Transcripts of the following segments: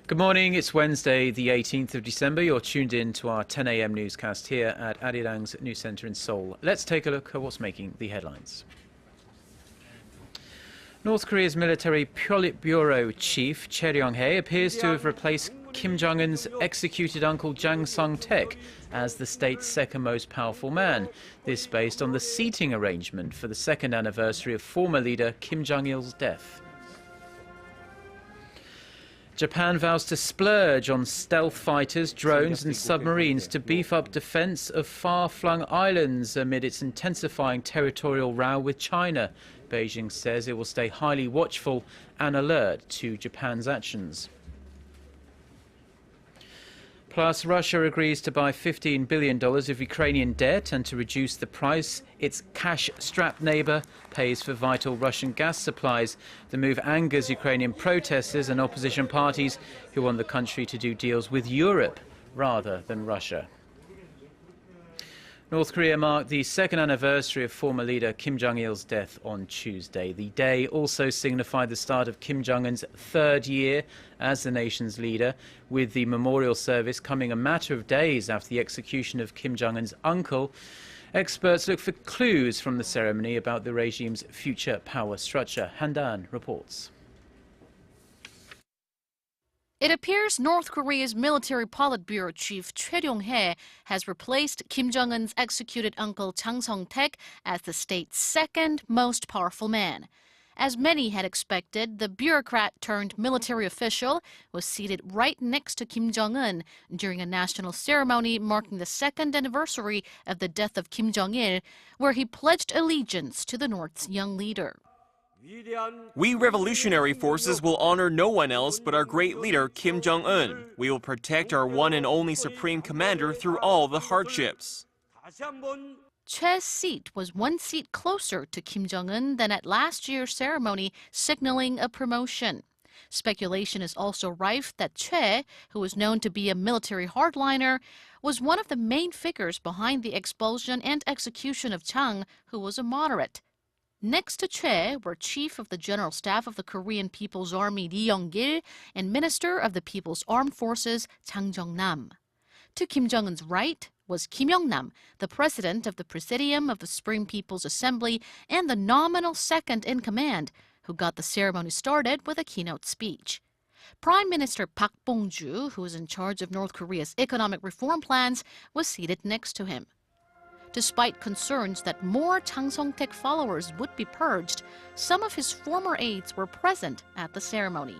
Good morning, it's Wednesday the 18th of December. You're tuned in to our 10 a.m. newscast here at ARIRANG's news centre in Seoul. Let's take a look at what's making the headlines. North Korea's military politburo chief, Choe Ryong-hae, appears to have replaced Kim Jong-un's executed uncle Jang Song-thaek as the state's second most powerful man. This based on the seating arrangement for the second anniversary of former leader Kim Jong-il's death. Japan vows to splurge on stealth fighters, drones and submarines to beef up defense of far-flung islands amid its intensifying territorial row with China. Beijing says it will stay highly watchful and alert to Japan's actions. Plus, Russia agrees to buy $15 billion of Ukrainian debt and to reduce the price its cash-strapped neighbour pays for vital Russian gas supplies. The move angers Ukrainian protesters and opposition parties who want the country to do deals with Europe rather than Russia. North Korea marked the second anniversary of former leader Kim Jong-il's death on Tuesday. The day also signified the start of Kim Jong-un's third year as the nation's leader, with the memorial service coming a matter of days after the execution of Kim Jong-un's uncle. Experts look for clues from the ceremony about the regime's future power structure. Han Dan reports. It appears North Korea's military politburo chief Choe Ryong-hae has replaced Kim Jong-un's executed uncle Jang Song-thaek as the state's second most powerful man. As many had expected, the bureaucrat-turned-military official was seated right next to Kim Jong-un during a national ceremony marking the second anniversary of the death of Kim Jong-il, where he pledged allegiance to the North's young leader. We revolutionary forces will honor no one else but our great leader, Kim Jong-un. We will protect our one and only supreme commander through all the hardships. Choe's seat was one seat closer to Kim Jong-un than at last year's ceremony, signaling a promotion. Speculation is also rife that Choe, who is known to be a military hardliner, was one of the main figures behind the expulsion and execution of Jang, who was a moderate. Next to Choe were Chief of the General Staff of the Korean People's Army Lee Young-il and Minister of the People's Armed Forces Jang Jong-nam. To Kim Jong-un's right was Kim Yong-nam, the president of the Presidium of the Supreme People's Assembly and the nominal second in command, who got the ceremony started with a keynote speech. Prime Minister Park Bong-ju, who is in charge of North Korea's economic reform plans, was seated next to him. Despite concerns that more Jang Song-thaek followers would be purged, some of his former aides were present at the ceremony.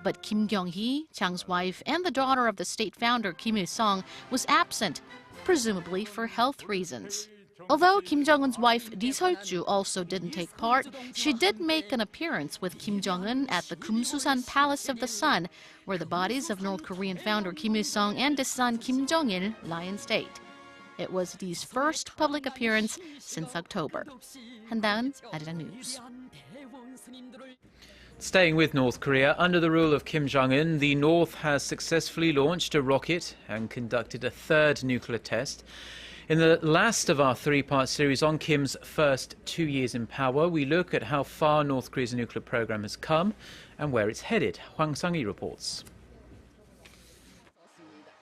But Kim Kyung-hee, Jang's wife and the daughter of the state founder Kim Il-sung, was absent, presumably for health reasons. Although Kim Jong-un's wife Lee Seol-ju also didn't take part, she did make an appearance with Kim Jong-un at the Kumsusan Palace of the Sun, where the bodies of North Korean founder Kim Il-sung and his son Kim Jong-il lie in state. It was Lee's first public appearance since October. Han Dan, ARIRANG News. Staying with North Korea, under the rule of Kim Jong-un, the North has successfully launched a rocket and conducted a third nuclear test. In the last of our three-part series on Kim's first 2 years in power, we look at how far North Korea's nuclear program has come and where it's headed. Hwang Sang-hee reports.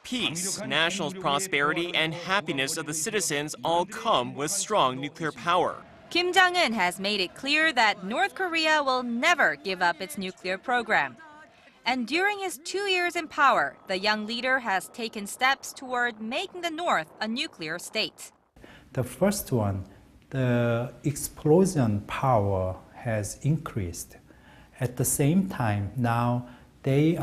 Peace, national prosperity, and happiness of the citizens all come with strong nuclear power. Kim Jong-un has made it clear that North Korea will never give up its nuclear program. And during his 2 years in power, the young leader has taken steps toward making the North a nuclear state. The first one, the explosion power has increased. At the same time, now they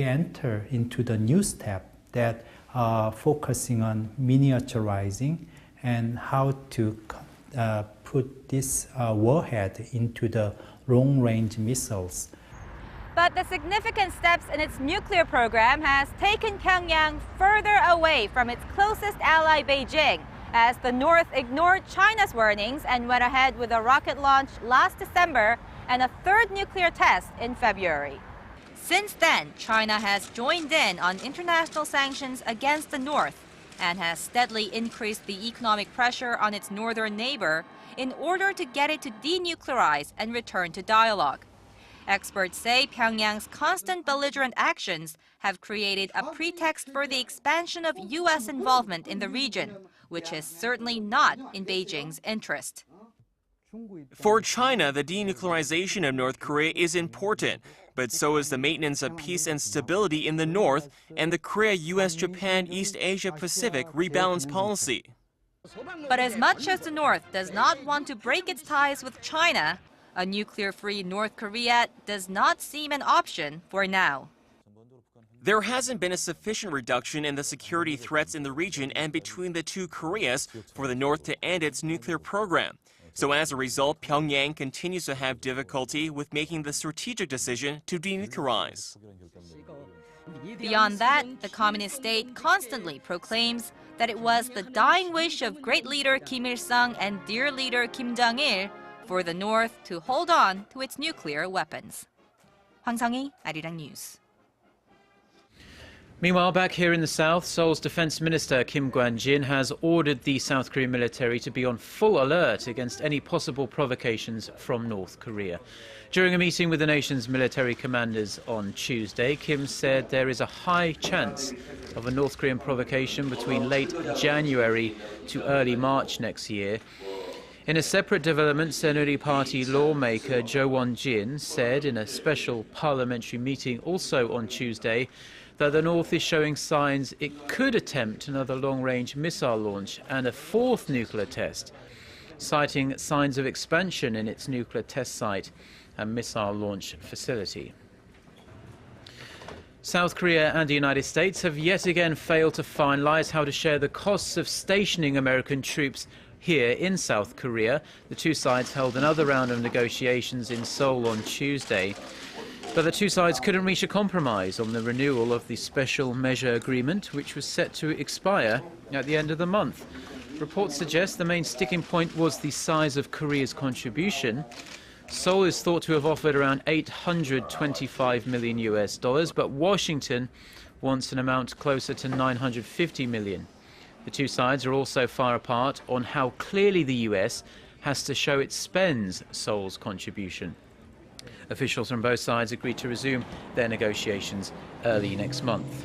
enter into the new step that are focusing on miniaturizing and how to put this warhead into the long-range missiles. But the significant steps in its nuclear program has taken Pyongyang further away from its closest ally Beijing, as the North ignored China's warnings and went ahead with a rocket launch last December and a third nuclear test in February. Since then, China has joined in on international sanctions against the North and has steadily increased the economic pressure on its northern neighbor in order to get it to denuclearize and return to dialogue. Experts say Pyongyang's constant belligerent actions have created a pretext for the expansion of U.S. involvement in the region, which is certainly not in Beijing's interest. For China, the denuclearization of North Korea is important, but so is the maintenance of peace and stability in the north and the Korea-US-Japan-East Asia-Pacific rebalance policy. But as much as the North does not want to break its ties with China, a nuclear-free North Korea does not seem an option for now. There hasn't been a sufficient reduction in the security threats in the region and between the two Koreas for the North to end its nuclear program. So as a result, Pyongyang continues to have difficulty with making the strategic decision to denuclearize. Beyond that, the communist state constantly proclaims that it was the dying wish of great leader Kim Il-sung and dear leader Kim Jong-il for the North to hold on to its nuclear weapons. Hwang Sung-hee, ARIRANG News. Meanwhile, back here in the south, Seoul's defense minister Kim Jong-il has ordered the South Korean military to be on full alert against any possible provocations from North Korea. During a meeting with the nation's military commanders on Tuesday, Kim said there is a high chance of a North Korean provocation between late January to early March next year. In a separate development, Saenuri Party lawmaker Jo Won-jin said in a special parliamentary meeting also on Tuesday that the North is showing signs it could attempt another long-range missile launch and a fourth nuclear test, citing signs of expansion in its nuclear test site and missile launch facility. South Korea and the United States have yet again failed to finalize how to share the costs of stationing American troops here in South Korea. The two sides held another round of negotiations in Seoul on Tuesday. But the two sides couldn't reach a compromise on the renewal of the special measure agreement, which was set to expire at the end of the month. Reports suggest the main sticking point was the size of Korea's contribution. Seoul is thought to have offered around $825 million US, but Washington wants an amount closer to $950 million. The two sides are also far apart on how clearly the US has to show it spends Seoul's contribution. Officials from both sides agreed to resume their negotiations early next month.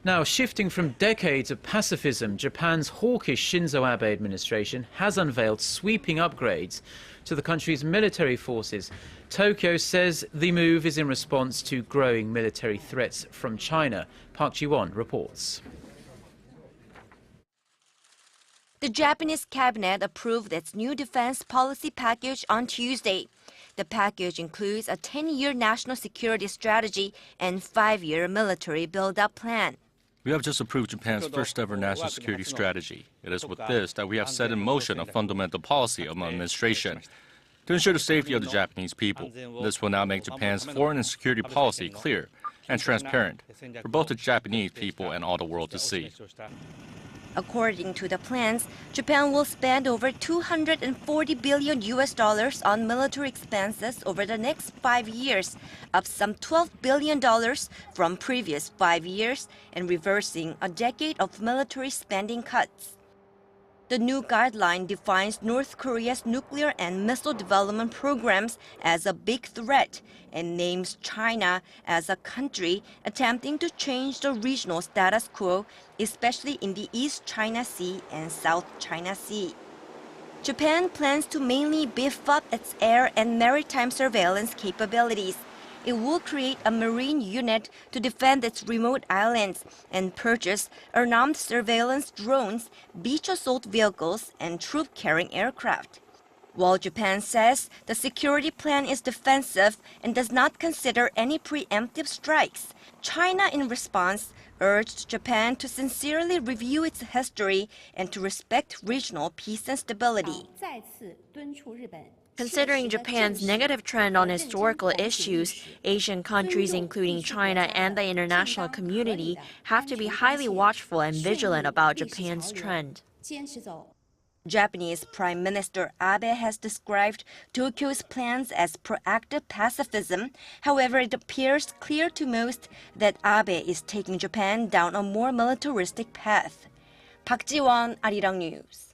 Now, shifting from decades of pacifism, Japan's hawkish Shinzo Abe administration has unveiled sweeping upgrades to the country's military forces. Tokyo says the move is in response to growing military threats from China. Park Ji-won reports. The Japanese cabinet approved its new defense policy package on Tuesday. The package includes a 10-year national security strategy and 5-year military build-up plan. We have just approved Japan's first-ever national security strategy. It is with this that we have set in motion a fundamental policy of my administration to ensure the safety of the Japanese people. This will now make Japan's foreign and security policy clear and transparent for both the Japanese people and all the world to see. According to the plans, Japan will spend over $240 billion on military expenses over the next 5 years, up some $12 billion from previous 5 years and reversing a decade of military spending cuts. The new guideline defines North Korea's nuclear and missile development programs as a big threat and names China as a country attempting to change the regional status quo, especially in the East China Sea and South China Sea. Japan plans to mainly beef up its air and maritime surveillance capabilities. It will create a marine unit to defend its remote islands and purchase unarmed surveillance drones, beach assault vehicles, and troop-carrying aircraft. While Japan says the security plan is defensive and does not consider any preemptive strikes, China, in response, urged Japan to sincerely review its history and to respect regional peace and stability. Considering Japan's negative trend on historical issues, Asian countries, including China and the international community, have to be highly watchful and vigilant about Japan's trend. Japanese Prime Minister Abe has described Tokyo's plans as proactive pacifism. However, it appears clear to most that Abe is taking Japan down a more militaristic path. Park Ji-won, ARIRANG News.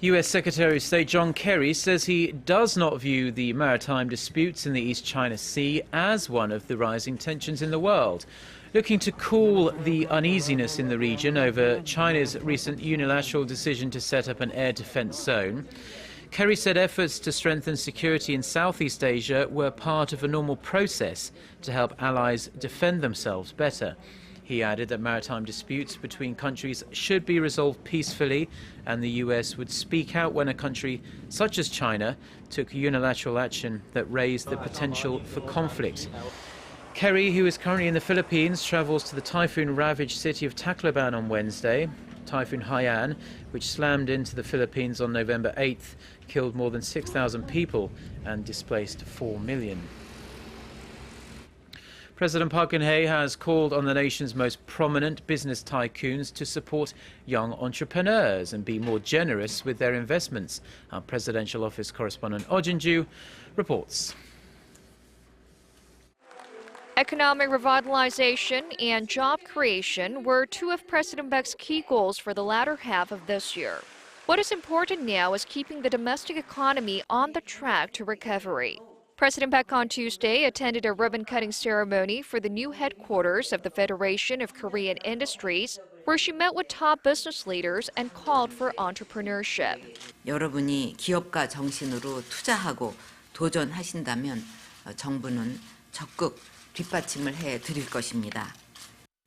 US Secretary of State John Kerry says he does not view the maritime disputes in the East China Sea as one of the rising tensions in the world, looking to cool the uneasiness in the region over China's recent unilateral decision to set up an air defense zone. Kerry said efforts to strengthen security in Southeast Asia were part of a normal process to help allies defend themselves better. He added that maritime disputes between countries should be resolved peacefully, and the US would speak out when a country such as China took unilateral action that raised the potential for conflict. Kerry, who is currently in the Philippines, travels to the typhoon-ravaged city of Tacloban on Wednesday. Typhoon Haiyan, which slammed into the Philippines on November 8th, killed more than 6,000 people and displaced 4 million. President Park Geun-hye has called on the nation's most prominent business tycoons to support young entrepreneurs and be more generous with their investments. Our presidential office correspondent Oh Jin-ju reports. Economic revitalization and job creation were two of President Park's key goals for the latter half of this year. What is important now is keeping the domestic economy on the track to recovery. President Park on Tuesday attended a ribbon-cutting ceremony for the new headquarters of the Federation of Korean Industries, where she met with top business leaders and called for entrepreneurship. 여러분이 기업가 정신으로 투자하고 도전하신다면 정부는 적극 뒷받침을 해 드릴 것입니다.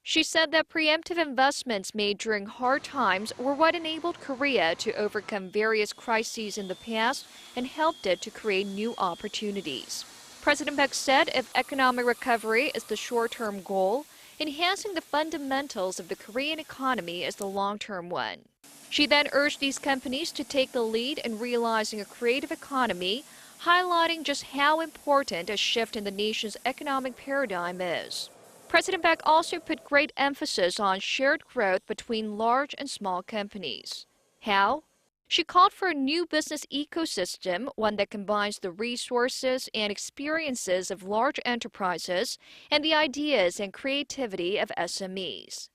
She said that preemptive investments made during hard times were what enabled Korea to overcome various crises in the past and helped it to create new opportunities. President Park said if economic recovery is the short-term goal, enhancing the fundamentals of the Korean economy is the long-term one. She then urged these companies to take the lead in realizing a creative economy, highlighting just how important a shift in the nation's economic paradigm is. President Park also put great emphasis on shared growth between large and small companies. How? She called for a new business ecosystem, one that combines the resources and experiences of large enterprises and the ideas and creativity of SMEs.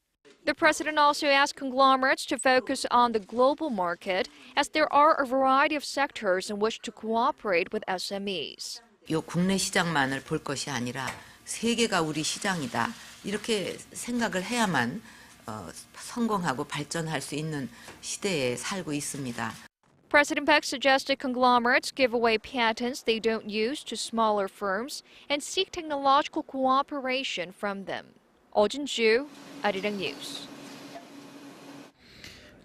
The president also asked conglomerates to focus on the global market, as there are a variety of sectors in which to cooperate with SMEs. 요 국내 시장만을 볼 것이 아니라 세계가 우리 시장이다. 이렇게 생각을 해야만 성공하고 발전할 수 있는 시대에 살고 있습니다. President Park suggested conglomerates give away patents they don't use to smaller firms and seek technological cooperation from them. Oh Jin-ju, ARIRANG News.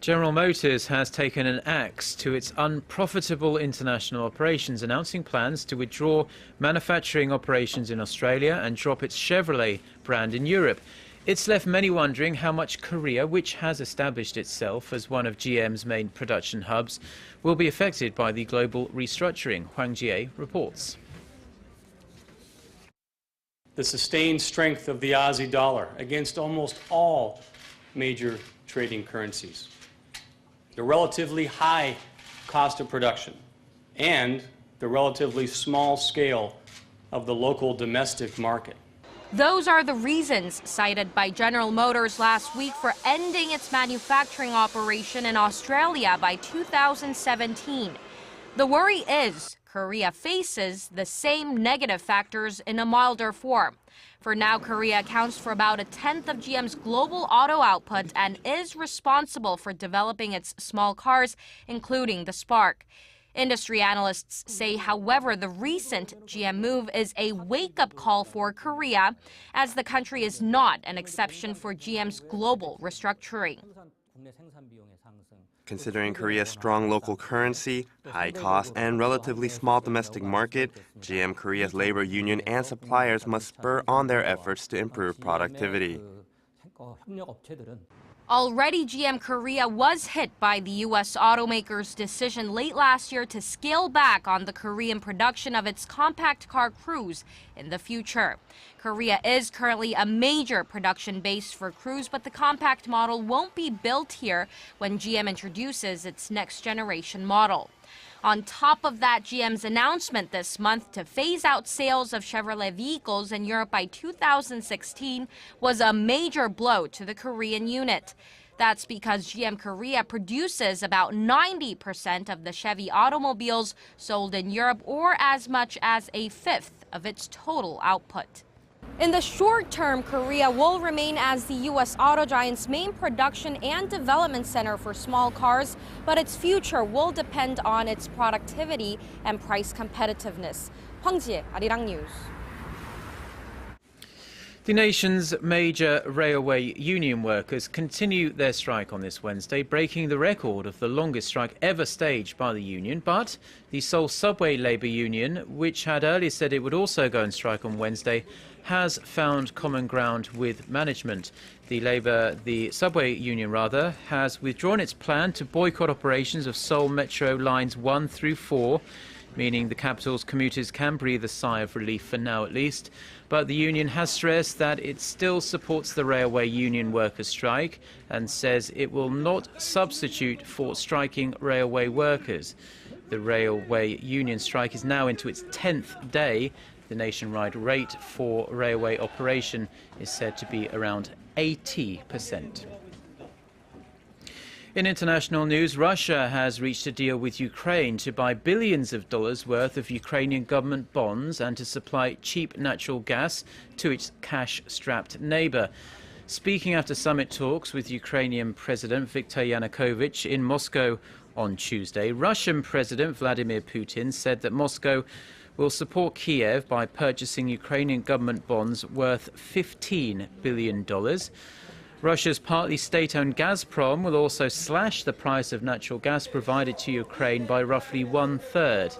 General Motors has taken an axe to its unprofitable international operations, announcing plans to withdraw manufacturing operations in Australia and drop its Chevrolet brand in Europe. It's left many wondering how much Korea, which has established itself as one of GM's main production hubs, will be affected by the global restructuring. Hwang Ji-ae reports. The sustained strength of the Aussie dollar against almost all major trading currencies, the relatively high cost of production, and the relatively small scale of the local domestic market. Those are the reasons cited by General Motors last week for ending its manufacturing operation in Australia by 2017. The worry is Korea faces the same negative factors in a milder form. For now, Korea accounts for about a tenth of GM's global auto output and is responsible for developing its small cars, including the Spark. Industry analysts say, however, the recent GM move is a wake-up call for Korea, as the country is not an exception for GM's global restructuring. Considering Korea's strong local currency, high cost, and relatively small domestic market, GM Korea's labor union and suppliers must spur on their efforts to improve productivity. Already, GM Korea was hit by the U.S. automaker's decision late last year to scale back on the Korean production of its compact car Cruise in the future. Korea is currently a major production base for Cruise, but the compact model won't be built here when GM introduces its next generation model. On top of that, GM's announcement this month to phase out sales of Chevrolet vehicles in Europe by 2016 was a major blow to the Korean unit. That's because GM Korea produces about 90% of the Chevy automobiles sold in Europe, or as much as a fifth of its total output. In the short term, Korea will remain as the U.S. auto giant's main production and development center for small cars, but its future will depend on its productivity and price competitiveness. Hwang Ji-hye, ARIRANG News. The nation's major railway union workers continue their strike on this Wednesday, breaking the record of the longest strike ever staged by the union. But the Seoul Subway Labour Union, which had earlier said it would also go on strike on Wednesday, has found common ground with management. The Subway Union has withdrawn its plan to boycott operations of Seoul Metro Lines 1 through 4, meaning the capital's commuters can breathe a sigh of relief for now at least. But the union has stressed that it still supports the railway union workers' strike and says it will not substitute for striking railway workers. The railway union strike is now into its 10th day. The nationwide rate for railway operation is said to be around 80%. In international news, Russia has reached a deal with Ukraine to buy billions of dollars worth of Ukrainian government bonds and to supply cheap natural gas to its cash-strapped neighbour. Speaking after summit talks with Ukrainian President Viktor Yanukovych in Moscow on Tuesday, Russian President Vladimir Putin said that Moscow will support Kiev by purchasing Ukrainian government bonds worth $15 billion. Russia's partly state-owned Gazprom will also slash the price of natural gas provided to Ukraine by roughly 1/3.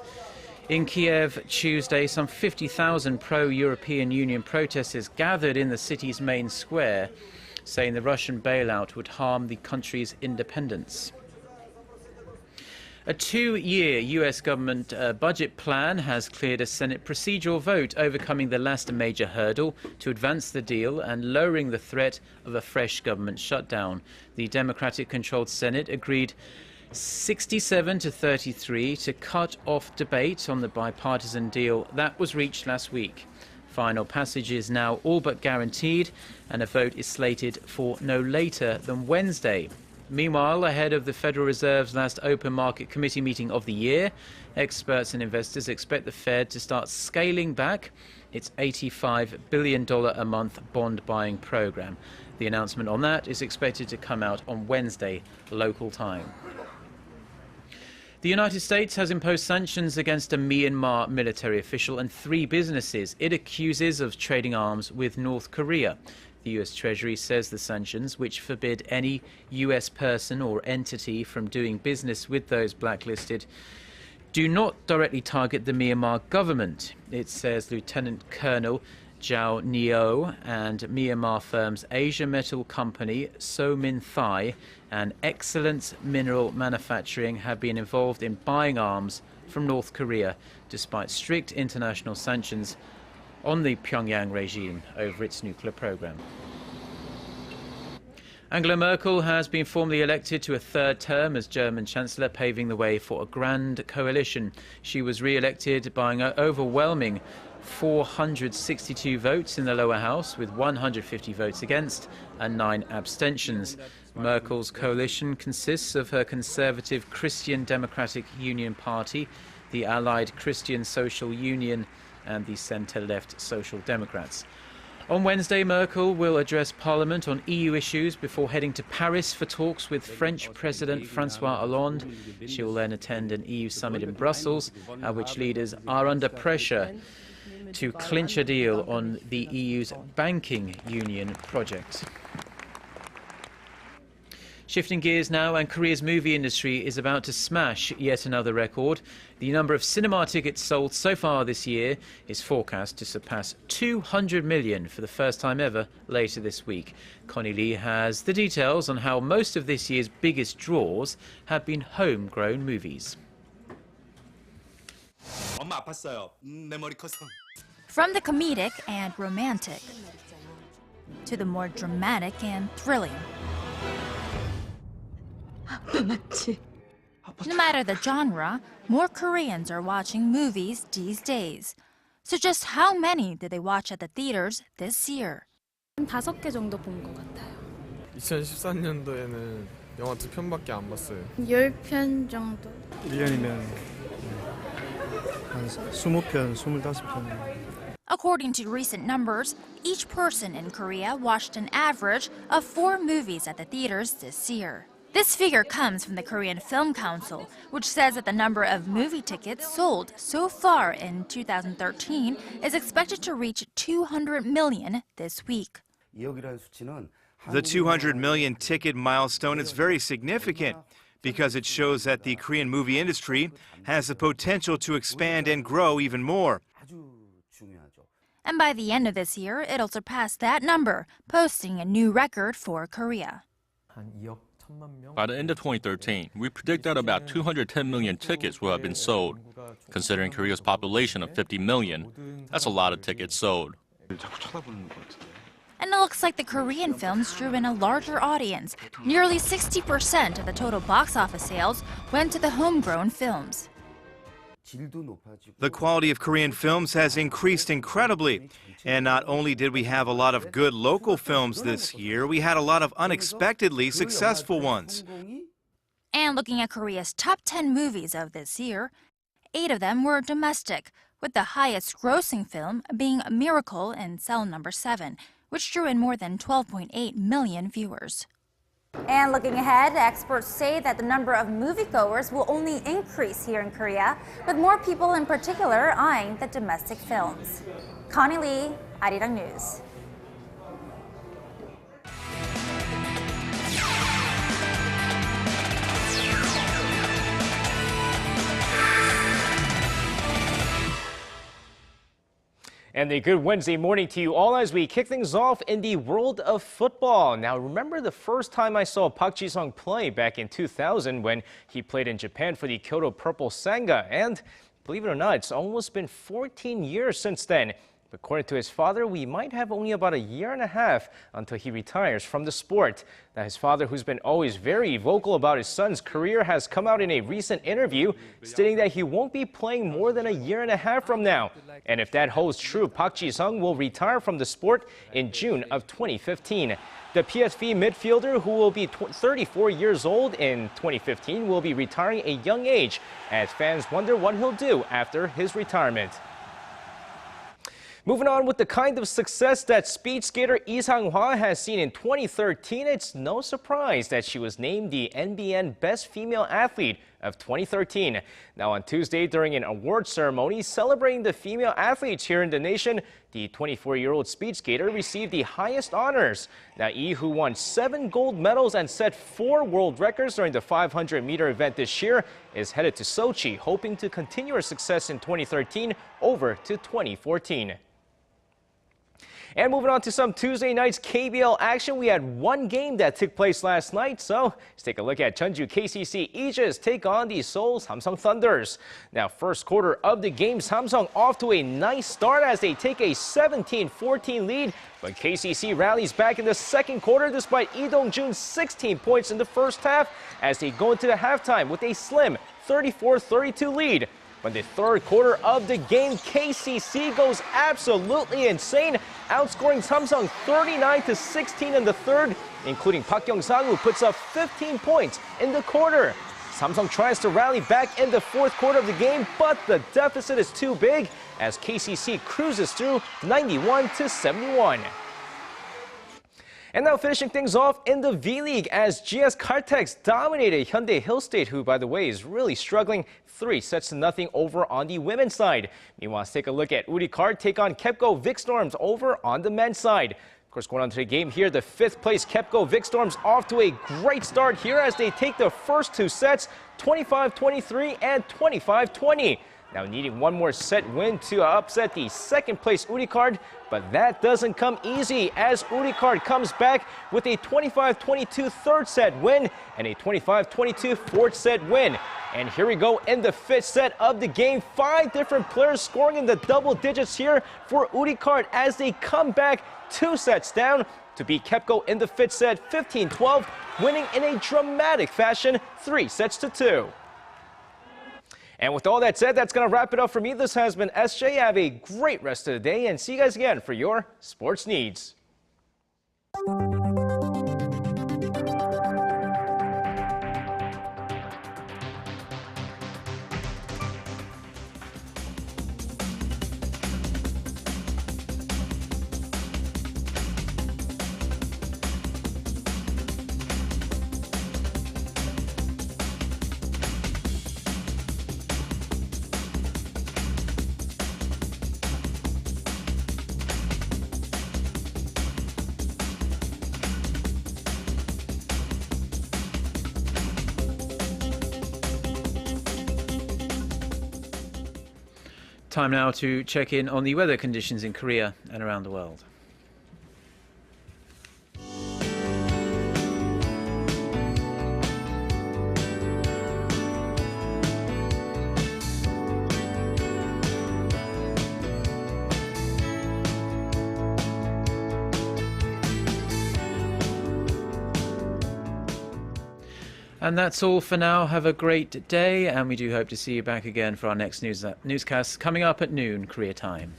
In Kiev Tuesday, some 50,000 pro-European Union protesters gathered in the city's main square, saying the Russian bailout would harm the country's independence. A 2-year US government budget plan has cleared a Senate procedural vote, overcoming the last major hurdle to advance the deal and lowering the threat of a fresh government shutdown. The Democratic-controlled Senate agreed 67-33 to cut off debate on the bipartisan deal that was reached last week. Final passage is now all but guaranteed, and a vote is slated for no later than Wednesday. Meanwhile, ahead of the Federal Reserve's last open market committee meeting of the year, experts and investors expect the Fed to start scaling back its $85 billion a month bond buying program. The announcement on that is expected to come out on Wednesday, local time. The United States has imposed sanctions against a Myanmar military official and 3 businesses it accuses of trading arms with North Korea. The US Treasury says the sanctions, which forbid any US person or entity from doing business with those blacklisted, do not directly target the Myanmar government. It says Lieutenant Colonel Zhao Neo and Myanmar firms Asia Metal Company, So Min Thai and Excellence Mineral Manufacturing have been involved in buying arms from North Korea, despite strict international sanctions on the Pyongyang regime over its nuclear program. Angela Merkel has been formally elected to a 3rd term as German Chancellor, paving the way for a grand coalition. She was re-elected by an overwhelming 462 votes in the lower house, with 150 votes against and 9 abstentions. Merkel's coalition consists of her conservative Christian Democratic Union Party, the Allied Christian Social Union and the centre-left Social Democrats. On Wednesday, Merkel will address Parliament on EU issues before heading to Paris for talks with French President François Hollande. She will then attend an EU summit in Brussels, at which leaders are under pressure to clinch a deal on the EU's banking union project. Shifting gears now, and Korea's movie industry is about to smash yet another record. The number of cinema tickets sold so far this year is forecast to surpass 200 million for the first time ever later this week. Connie Lee has the details on how most of this year's biggest draws have been homegrown movies. From the comedic and romantic to the more dramatic and thrilling. No matter the genre, more Koreans are watching movies these days. So just how many did they watch at the theaters this year? 5개 정도 본 것 같아요. 2014년도에는 영화 2편밖에 안 봤어요. 10편 정도. 1년이면 한 20편, 25편. According to recent numbers, each person in Korea watched an average of 4 movies at the theaters this year. This figure comes from the Korean Film Council, which says that the number of movie tickets sold so far in 2013 is expected to reach 200 million this week. The 200 million ticket milestone is very significant because it shows that the Korean movie industry has the potential to expand and grow even more. And by the end of this year, it'll surpass that number, posting a new record for Korea. By the end of 2013, we predict that about 210 million tickets will have been sold. Considering Korea's population of 50 million, that's a lot of tickets sold. And it looks like the Korean films drew in a larger audience. Nearly 60% of the total box office sales went to the homegrown films. The quality of Korean films has increased incredibly. And not only did we have a lot of good local films this year, we had a lot of unexpectedly successful ones. And looking at Korea's top 10 movies of this year, 8 of them were domestic, with the highest grossing film being Miracle in cell number 7, which drew in more than 12.8 million viewers. And looking ahead, experts say that the number of moviegoers will only increase here in Korea, with more people in particular eyeing the domestic films. Connie Lee, ARIRANG News. And a good Wednesday morning to you all as we kick things off in the world of football. Now, remember the first time I saw Park Ji-sung play back in 2000 when he played in Japan for the Kyoto Purple Sanga. And believe it or not, it's almost been 14 years since then. According to his father, we might have only about a year and a half until he retires from the sport. Now, his father, who's been always very vocal about his son's career, has come out in a recent interview stating that he won't be playing more than a year and a half from now. And if that holds true, Park Ji-sung will retire from the sport in June of 2015. The PSV midfielder, who will be 34 years old in 2015, will be retiring at a young age, as fans wonder what he'll do after his retirement. Moving on with the kind of success that speed skater Lee Sang-hwa has seen in 2013, it's no surprise that she was named the NBN Best Female Athlete of 2013. Now on Tuesday, during an award ceremony celebrating the female athletes here in the nation, the 24-year-old speed skater received the highest honors. Now Lee, who won 7 gold medals and set 4 world records during the 500-meter event this year, is headed to Sochi, hoping to continue her success in 2013 over to 2014. And moving on to some Tuesday night's KBL action, we had one game that took place last night. So let's take a look at Jeonju KCC Aegis take on the Seoul Samsung Thunders. Now, first quarter of the game, Samsung off to a nice start as they take a 17-14 lead. But KCC rallies back in the second quarter despite Lee Dong-jun's 16 points in the first half as they go into the halftime with a slim 34-32 lead. But the third quarter of the game, KCC goes absolutely insane, outscoring Samsung 39-16 in the third, including Park Young-sang, who puts up 15 points in the quarter. Samsung tries to rally back in the fourth quarter of the game, but the deficit is too big as KCC cruises through 91-71. And now finishing things off in the V-League as GS Caltex dominated Hyundai Hillstate, who, by the way, is really struggling 3-0 over on the women's side. Meanwhile, let's take a look at Uricar take on KEPCO Vicstorms over on the men's side. Of course, going on to the game here, the 5th place KEPCO Vicstorms off to a great start here as they take the first 2 sets, 25-23 and 25-20. Now needing one more set win to upset the second place Uricard, but that doesn't come easy as Uricard comes back with a 25-22 third set win and a 25-22 fourth set win. And here we go in the 5th set of the game. 5 different players scoring in the double digits here for Uricard as they come back 2 sets down to beat KEPCO in the 5th set 15-12, winning in a dramatic fashion 3-2. And with all that said, that's going to wrap it up for me. This has been SJ. Have a great rest of the day and see you guys again for your sports needs. Time now to check in on the weather conditions in Korea and around the world. And that's all for now. Have a great day, and we do hope to see you back again for our next newscast coming up at noon Korea time.